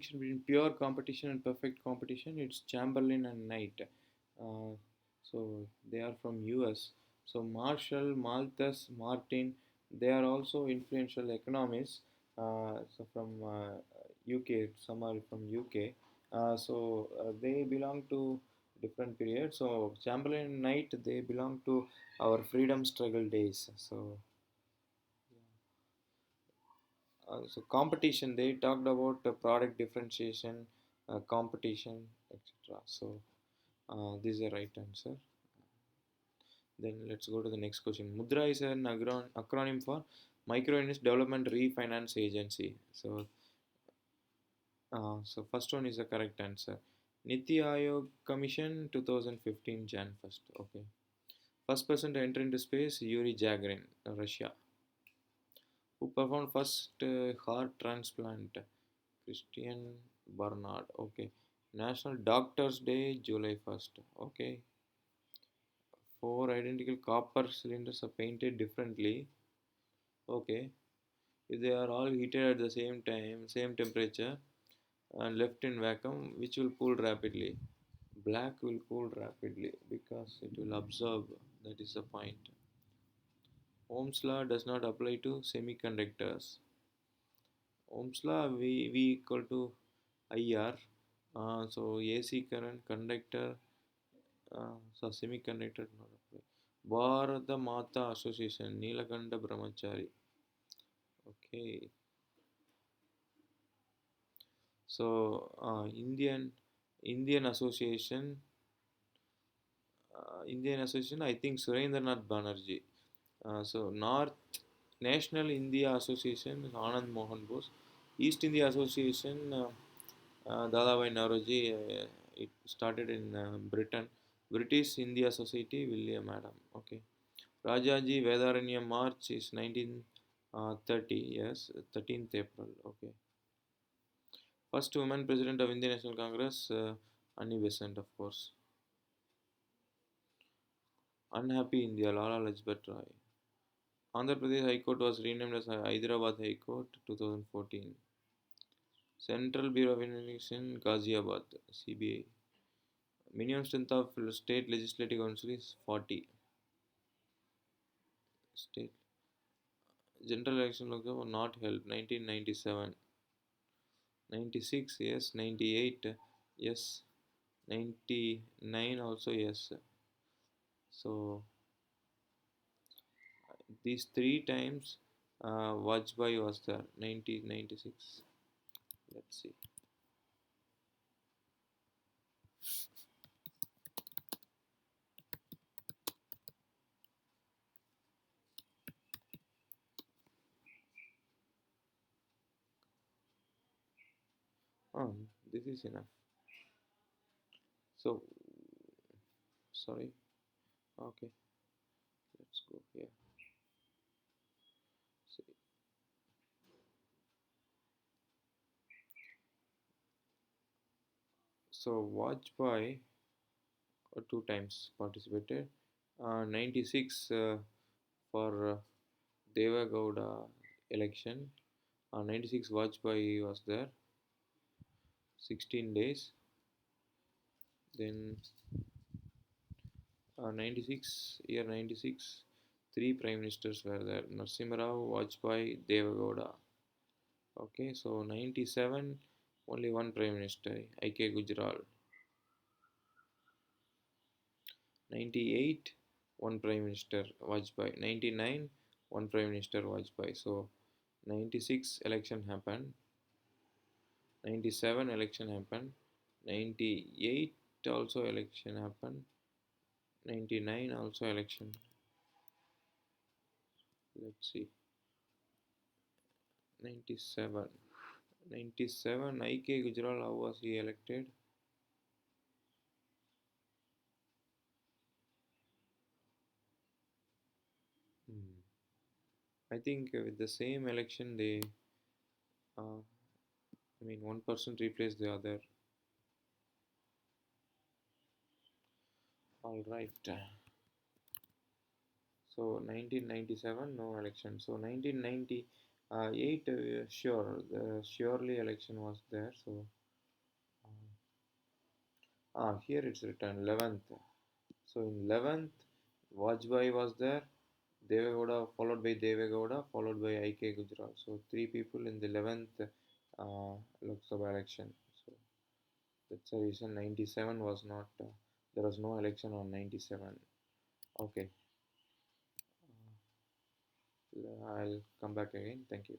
Between pure competition and perfect competition, it's Chamberlain and Knight. Uh, so they are from US. So Marshall, Malthus, Martin, they are also influential economists. So from UK, some are from UK. They belong to different periods. So Chamberlain and Knight, they belong to our freedom struggle days. So competition, they talked about product differentiation, competition, etc. This is the right answer. Then let's go to the next question. MUDRA is an acronym for Microfinance Development Refinance Agency. So first one is the correct answer. NITI Aayog Commission 2015 Jan 1st. Okay. First person to enter into space, Yuri Gagarin, Russia. Who performed first heart transplant? Christian Bernard. Okay. National Doctors Day, July 1st. Okay. Four identical copper cylinders are painted differently. Okay. If they are all heated at the same time, same temperature, and left in vacuum, which will cool rapidly? Black will cool rapidly because it will absorb. That is the point. Ohm's law does not apply to semiconductors. Ohm's law, V equal to IR. So AC current, conductor, so semiconductor not apply. Bharatha Matha Association, Neelakanda Brahmachari. Okay. Indian Association, I think Surendranath Banerjee. North National India Association, Anand Mohan Bose. East India Association, Dadabhai Nauroji. It started in Britain. British India Society, William Adam. Okay. Rajaji Vedaranyam March is 1930. Yes, 13th April. Okay. First woman president of Indian National Congress, Annie Besant, of course. Unhappy India, Lala Lajpat Rai. Andhra Pradesh High Court was renamed as Hyderabad High Court 2014. Central Bureau of Investigation, Ghaziabad, CBI. Minimum strength of state legislative council is 40. State general election were not held. 1997. 96, yes. 98, yes. 99 also, yes. So these three times Vajpayee was there. 1996. Let's see. This is enough. So, sorry. Okay, let's go here. See. So Vajpayee two times participated. 96 for Deva Gowda election. 96 Vajpayee was there. 16 days. Then 96 year 96, three prime ministers were there: Narasimha Rao, Vajpayee, Deva Gowda. Okay, so 97 only one prime minister, I.K. Gujral. 98 one prime minister, Vajpayee. 99 one prime minister, Vajpayee. So 96 election happened, 97 election happened, 98 also election happened, 99 also election. Let's see. 97. 97 I.K. Gujral, how was he elected? I think with the same election they one person replaced the other. All right. So 1997 no election. So 1990 8, sure. The surely election was there. So, here it's written 11th. So in 11th, Vajpayee was there. Devegowda followed by Devegowda, followed by I.K. Gujral. So three people in the 11th Lok Sabha election. So that's the reason 97 was not. There was no election on 97. Okay, I'll come back again. Thank you.